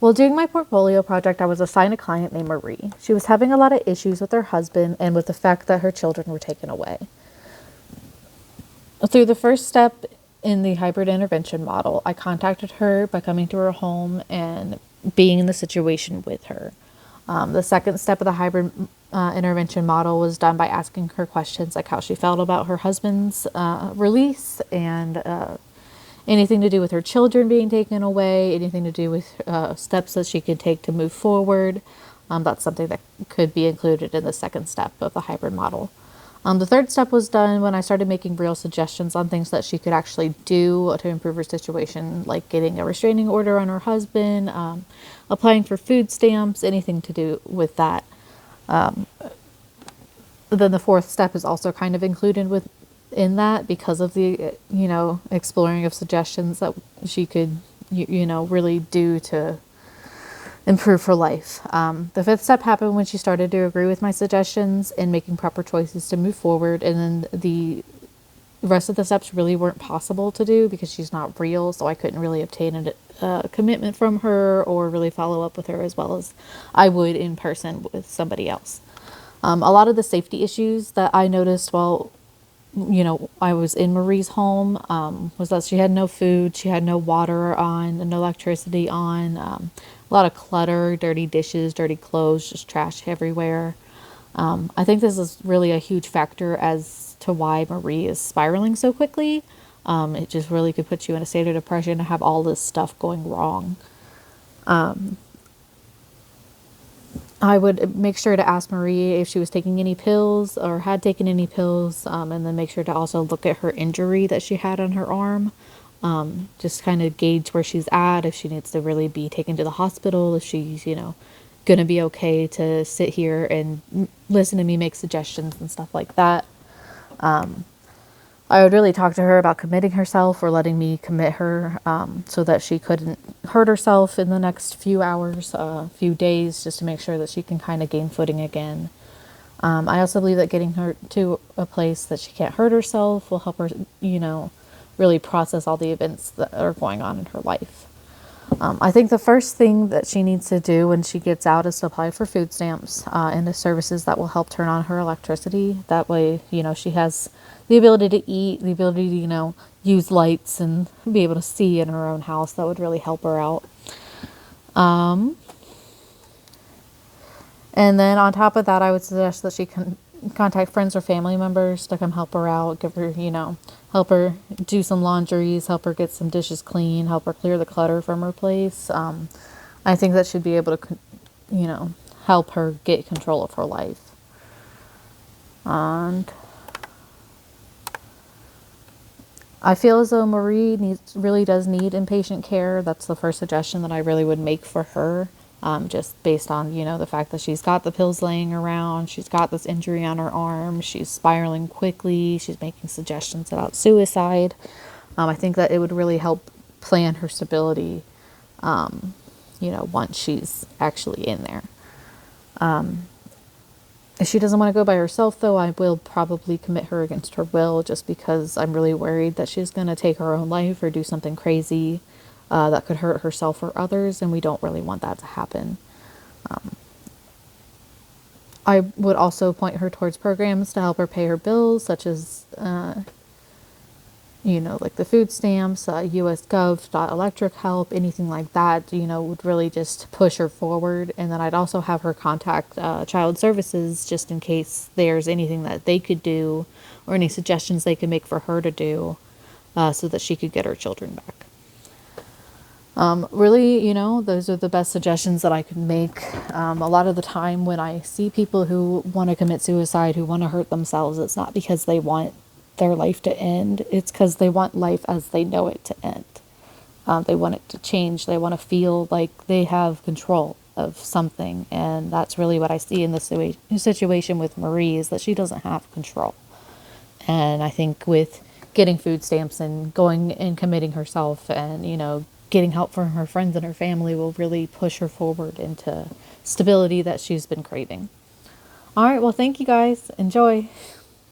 While doing my portfolio project, I was assigned a client named Marie. She was having a lot of issues with her husband and with the fact that her children were taken away. Through the first step in the hybrid intervention model, I contacted her by coming to her home and being in the situation with her. The second step of the hybrid intervention model was done by asking her questions like how she felt about her husband's release and anything to do with her children being taken away, anything to do with steps that she could take to move forward. That's something that could be included in the second step of the hybrid model. The third step was done when I started making real suggestions on things that she could actually do to improve her situation, like getting a restraining order on her husband, applying for food stamps, anything to do with that. Then the fourth step is also kind of included in that because of the, exploring of suggestions that she could, really do to improve her life. The fifth step happened when she started to agree with my suggestions and making proper choices to move forward. And then the rest of the steps really weren't possible to do because she's not real. So I couldn't really obtain a commitment from her or really follow up with her as well as I would in person with somebody else. A lot of the safety issues that I noticed while I was in Marie's home, was that she had no food, she had no water on, no electricity on, a lot of clutter, dirty dishes, dirty clothes, just trash everywhere. I think this is really a huge factor as to why Marie is spiraling so quickly. It just really could put you in a state of depression to have all this stuff going wrong. I would make sure to ask Marie if she was taking any pills or had taken any pills, and then make sure to also look at her injury that she had on her arm. Just kind of gauge where she's at, if she needs to really be taken to the hospital, if she's, going to be okay to sit here and listen to me make suggestions and stuff like that. I would really talk to her about committing herself or letting me commit her so that she couldn't hurt herself in the next few hours, few days, just to make sure that she can kind of gain footing again. I also believe that getting her to a place that she can't hurt herself will help her, really process all the events that are going on in her life. I think the first thing that she needs to do when she gets out is to apply for food stamps and the services that will help turn on her electricity. That way, she has the ability to eat, the ability to, use lights and be able to see in her own house. That would really help her out. And then on top of that, I would suggest that she can contact friends or family members to come help her out, give her, help her do some laundries, help her get some dishes clean, help her clear the clutter from her place. I think that should be able to, help her get control of her life. And I feel as though Marie really does need inpatient care. That's the first suggestion that I really would make for her. Just based on, the fact that she's got the pills laying around, she's got this injury on her arm, she's spiraling quickly, she's making suggestions about suicide. I think that it would really help plan her stability, once she's actually in there. If she doesn't want to go by herself, though, I will probably commit her against her will just because I'm really worried that she's going to take her own life or do something crazy that could hurt herself or others, and we don't really want that to happen. I would also point her towards programs to help her pay her bills, such as, like the food stamps, US Gov, electric help, anything like that, would really just push her forward. And then I'd also have her contact Child Services just in case there's anything that they could do or any suggestions they could make for her to do so that she could get her children back. Really, those are the best suggestions that I could make. A lot of the time when I see people who want to commit suicide, who want to hurt themselves, it's not because they want their life to end. It's because they want life as they know it to end. They want it to change. They want to feel like they have control of something. And that's really what I see in this situation with Marie, is that she doesn't have control. And I think with getting food stamps and going and committing herself and, getting help from her friends and her family will really push her forward into stability that she's been craving. All right, well, thank you guys. Enjoy.